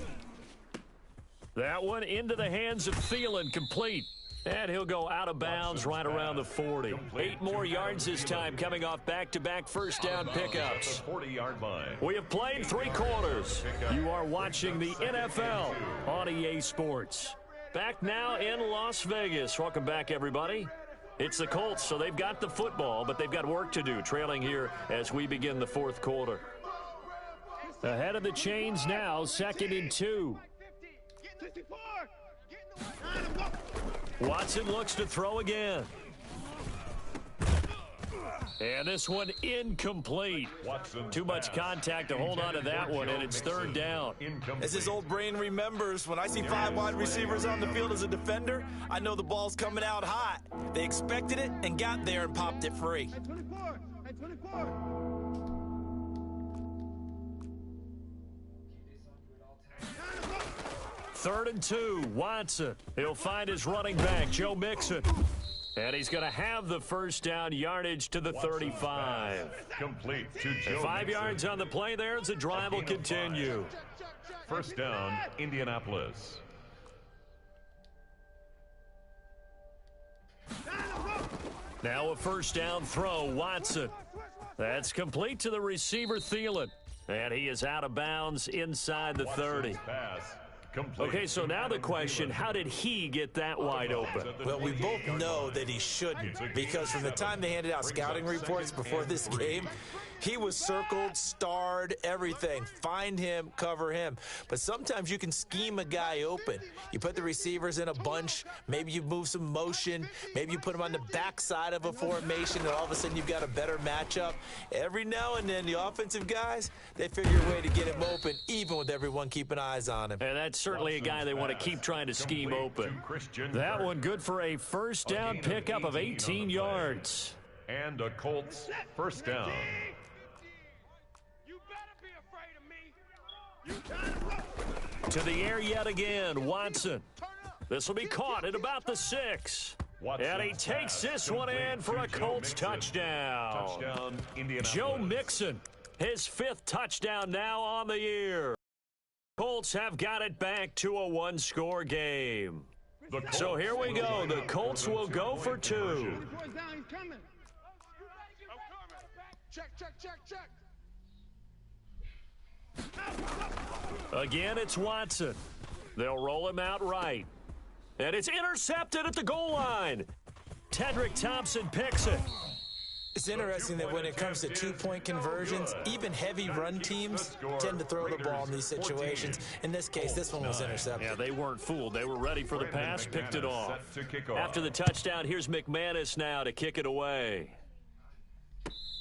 That one into the hands of Thielen, complete. And he'll go out of bounds right around the 40. 8 more yards this time, coming off back-to-back first down pickups. 40-yard line. We have played 3 quarters. You are watching the NFL on EA Sports. Back now in Las Vegas. Welcome back, everybody. It's the Colts, so they've got the football, but they've got work to do, trailing here as we begin the fourth quarter. Ahead of the chains now, 2nd and 2. Watson looks to throw again. And this one incomplete. Too much contact to hold on to that one, and it's third down. As his old brain remembers, when I see 5 wide receivers on the field as a defender, I know the ball's coming out hot. They expected it and got there and popped it free. Hey, 24. Hey, 24. Third and 2, Watson. He'll find his running back, Joe Mixon. And he's going to have the first down, yardage to the 35. Complete to Joe 5 Mixon. yards on the play there as the drive will continue. First down, Indianapolis. Now a first down throw, Watson. That's complete to the receiver, Thielen. And he is out of bounds inside the 30. Pass. Okay, so now the question, how did he get that wide open? Well, we both know that he shouldn't, because from the time they handed out scouting reports before this game, he was circled, starred, everything. Find him, cover him. But sometimes you can scheme a guy open. You put the receivers in a bunch. Maybe you move some motion. Maybe you put them on the backside of a formation, and all of a sudden you've got a better matchup. Every now and then, the offensive guys, they figure a way to get him open, even with everyone keeping eyes on him. And that's certainly a guy they want to keep trying to scheme open. That one good for a first down pickup of 18 yards. And a Colts first down. To the air yet again, Watson. This will be caught at about the 6. And he takes this one in for a Colts touchdown. Joe Mixon, his 5th touchdown now on the year. Colts have got it back to a 1-score game. So here we go. The Colts will go for 2. Check, check, check, check. Again, it's Watson. They'll roll him out right. And it's intercepted at the goal line. Tedrick Thompson picks it. It's interesting that when it comes to 2-point conversions, even heavy run teams tend to throw the ball in these situations. In this case, this one was intercepted. Yeah, they weren't fooled. They were ready for the pass, picked it off. After the touchdown, here's McManus now to kick it away.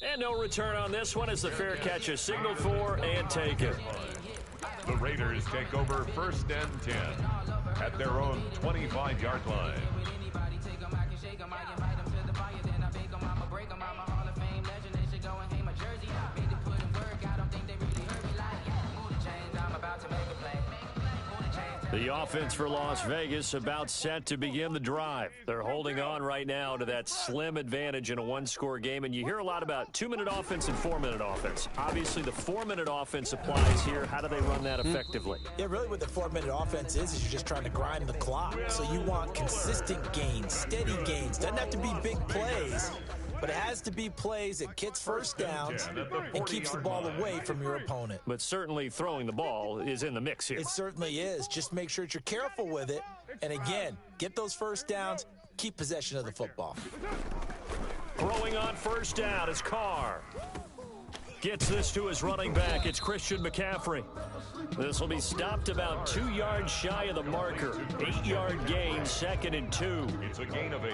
And no return on this one as the fair catch is signaled for and taken. The Raiders take over first and 10 at their own 25-yard line. The offense for Las Vegas about set to begin the drive. They're holding on right now to that slim advantage in a 1-score game, and you hear a lot about 2-minute offense and 4-minute offense. Obviously, the 4-minute offense applies here. How do they run that effectively? Yeah, really what the 4-minute offense is you're just trying to grind the clock. So you want consistent gains, steady gains. Doesn't have to be big plays, but it has to be plays that gets first downs and keeps the ball away from your opponent. But certainly throwing the ball is in the mix here. It certainly is. Just make sure that you're careful with it. And again, get those first downs, keep possession of the football. Throwing on first down is Carr. Gets this to his running back. It's Christian McCaffrey. This will be stopped about 2 yards shy of the marker. 8-yard gain, 2nd and 2. It's a gain of 8.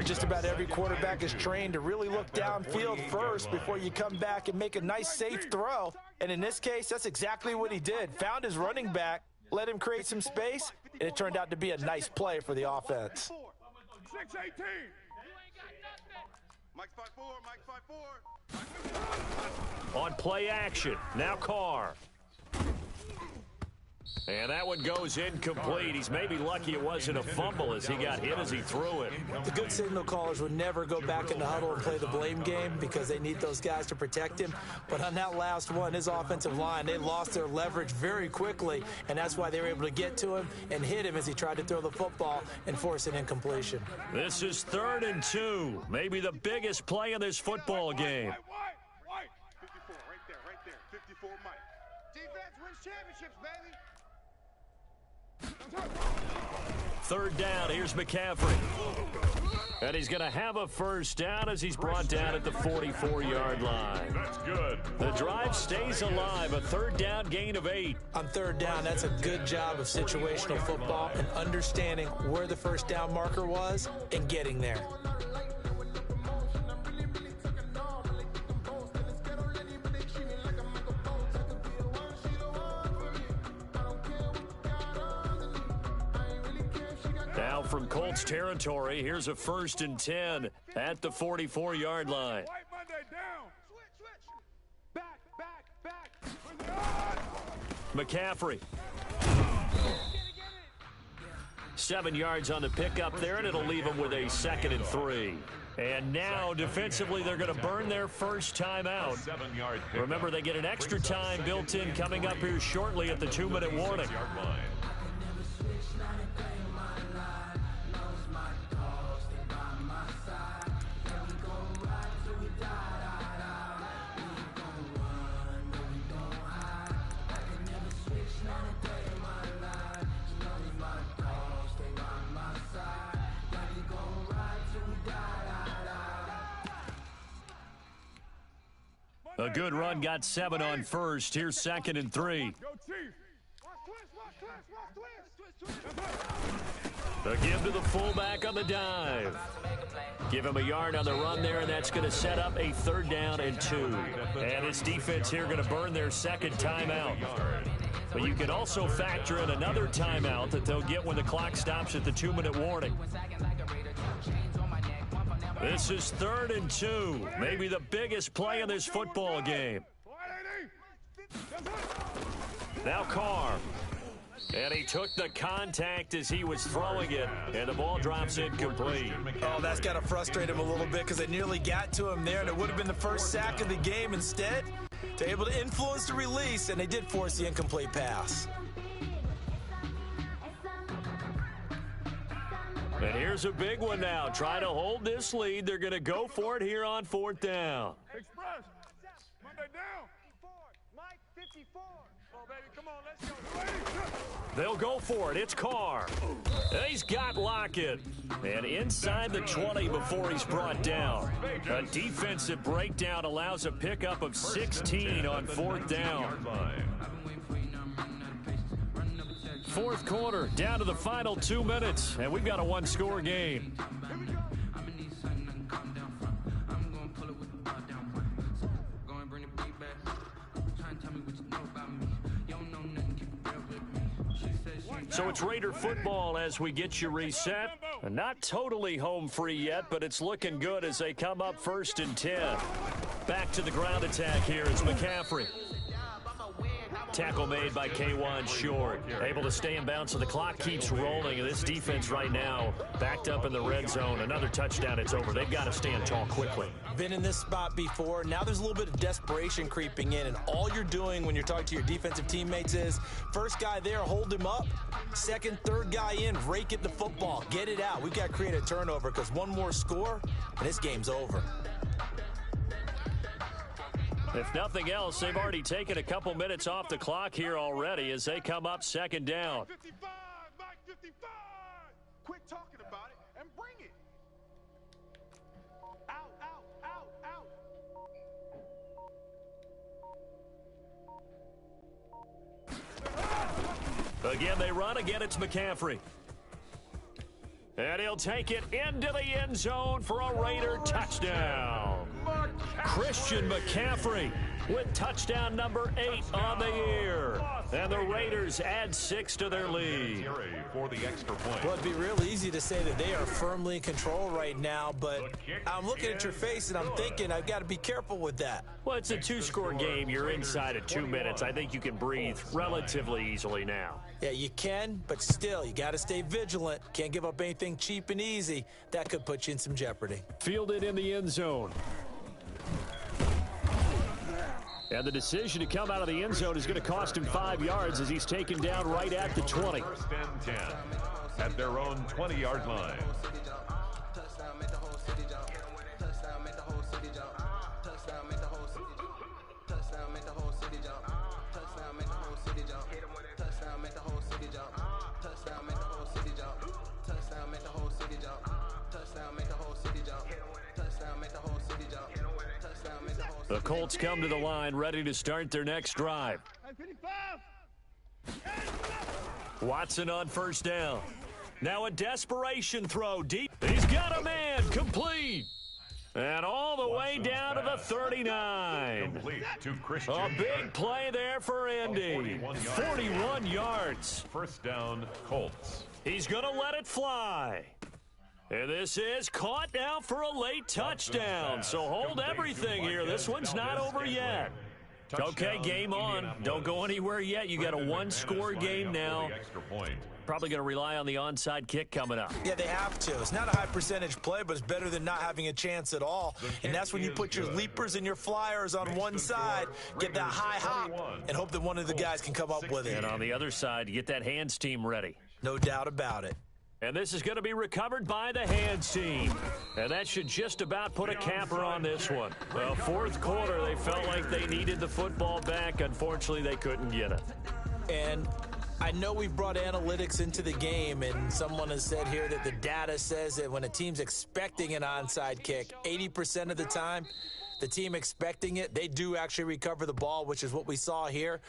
Just about every quarterback is trained to really look downfield first before you come back and make a nice, safe throw. And in this case, that's exactly what he did. Found his running back, let him create some space, and it turned out to be a nice play for the offense. 6-18. Mike 5-4, Mike 5-4. On play action, now Carr. And that one goes incomplete. He's maybe lucky it wasn't a fumble as he got hit as he threw it. The good signal callers would never go back in the huddle and play the blame game because they need those guys to protect him. But on that last one, his offensive line, they lost their leverage very quickly, and that's why they were able to get to him and hit him as he tried to throw the football and force an incompletion. This is 3rd and 2, maybe the biggest play in this football game. 54, right there, 54 Mike. Defense wins championships, baby. 3rd down, here's McCaffrey. And he's going to have a first down as he's brought down at the 44-yard line. That's good. The drive stays alive, a 3rd down gain of 8. On 3rd down, that's a good job of situational football and understanding where the first down marker was and getting there. from Colts territory. Here's a 1st and 10 at the 44-yard line. White Monday down. Switch. Back. McCaffrey. 7 yards on the pickup there, and it'll leave them with a 2nd and 3. And now, defensively, they're going to burn their first timeout. Remember, they get an extra time built in coming up here shortly at the 2-minute warning. A good run, got 7 on first. Here's 2nd and 3. The give to the fullback on the dive. Give him a yard on the run there, and that's going to set up a 3rd down and 2. And this defense here going to burn their 2nd timeout. But you can also factor in another timeout that they'll get when the clock stops at the 2-minute warning. This is 3rd and 2. Maybe the biggest play in this football game. Now Carr. And he took the contact as he was throwing it, and the ball drops incomplete. Oh, that's got to frustrate him a little bit because they nearly got to him there, and it would have been the first sack of the game. Instead, they're able to influence the release, and they did force the incomplete pass. And here's a big one now. Try to hold this lead. They're going to go for it here on 4th down. Express. Monday down. Mike 54. Oh, baby, come on, let's go. They'll go for it. It's Carr. He's got Lockett. And inside the 20 before he's brought down. A defensive breakdown allows a pickup of 16 on 4th down. 4th quarter, down to the final 2 minutes, and we've got a 1-score game. So it's Raider football as we get you reset. Not totally home free yet, but it's looking good as they come up 1st and 10. Back to the ground attack here. It's McCaffrey. Tackle made by K1 Short. Able to stay in bounds, so the clock keeps rolling. And this defense right now backed up in the red zone. Another touchdown, it's over. They've got to stand tall quickly. Been in this spot before. Now there's a little bit of desperation creeping in. And all you're doing when you're talking to your defensive teammates is, first guy there, hold him up. Second, third guy in, rake at the football. Get it out. We've got to create a turnover because one more score, and this game's over. If nothing else, they've already taken a couple minutes off the clock here already as they come up 2nd down. 55, Mike 55. Quit talking about it and bring it. Out, out, out, out. Again, they run. Again, it's McCaffrey. And he'll take it into the end zone for a Raider touchdown. Christian McCaffrey with touchdown number 8 on the year. And the Raiders add 6 to their lead. For the extra point. Well, it'd be real easy to say that they are firmly in control right now, but I'm looking at your face and I'm thinking I've got to be careful with that. Well, it's a 2-score game. You're inside of 2 minutes. I think you can breathe relatively easily now. Yeah, you can, but still, you got to stay vigilant. Can't give up anything cheap and easy. That could put you in some jeopardy. Fielded in the end zone. And the decision to come out of the end zone is going to cost him 5 yards as he's taken down right at the 20. 1st and 10 at their own 20-yard line. The Colts come to the line, ready to start their next drive. Watson on 1st down. Now a desperation throw deep. He's got a man, complete. And all the way down to the 39. Complete to Christian. A big play there for Andy. 41 yards. First down, Colts. He's going to let it fly. And this is caught now for a late touchdown. So hold everything here. This one's not over yet. Okay, game on. Don't go anywhere yet. You got a one-score game now. Probably going to rely on the onside kick coming up. Yeah, they have to. It's not a high percentage play, but it's better than not having a chance at all. And that's when you put your leapers and your flyers on one side, get that high hop, and hope that one of the guys can come up with it. And on the other side, you get that hands team ready. No doubt about it. And this is going to be recovered by the hands team. And that should just about put a capper on this one. Well, fourth quarter, they felt like they needed the football back. Unfortunately, they couldn't get it. And I know we've brought analytics into the game, and someone has said here that the data says that when a team's expecting an onside kick, 80% of the time, the team expecting it, they do actually recover the ball, which is what we saw here.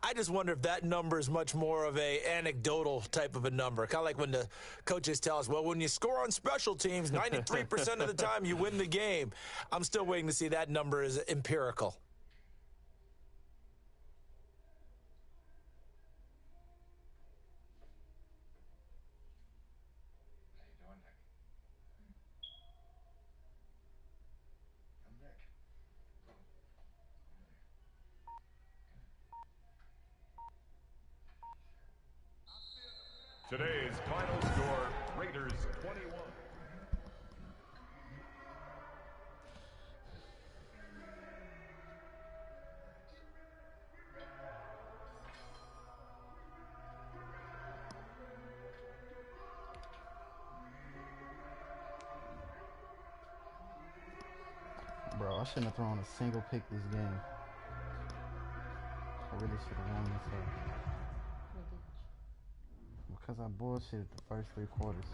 I just wonder if that number is much more of a anecdotal type of a number. Kind of like when the coaches tell us, well, when you score on special teams, 93% of the time you win the game. I'm still waiting to see that number is empirical. Today's final score, Raiders 21. Bro, I shouldn't have thrown a single pick this game. I really should have won this up. Because I bullshitted the first 3 quarters.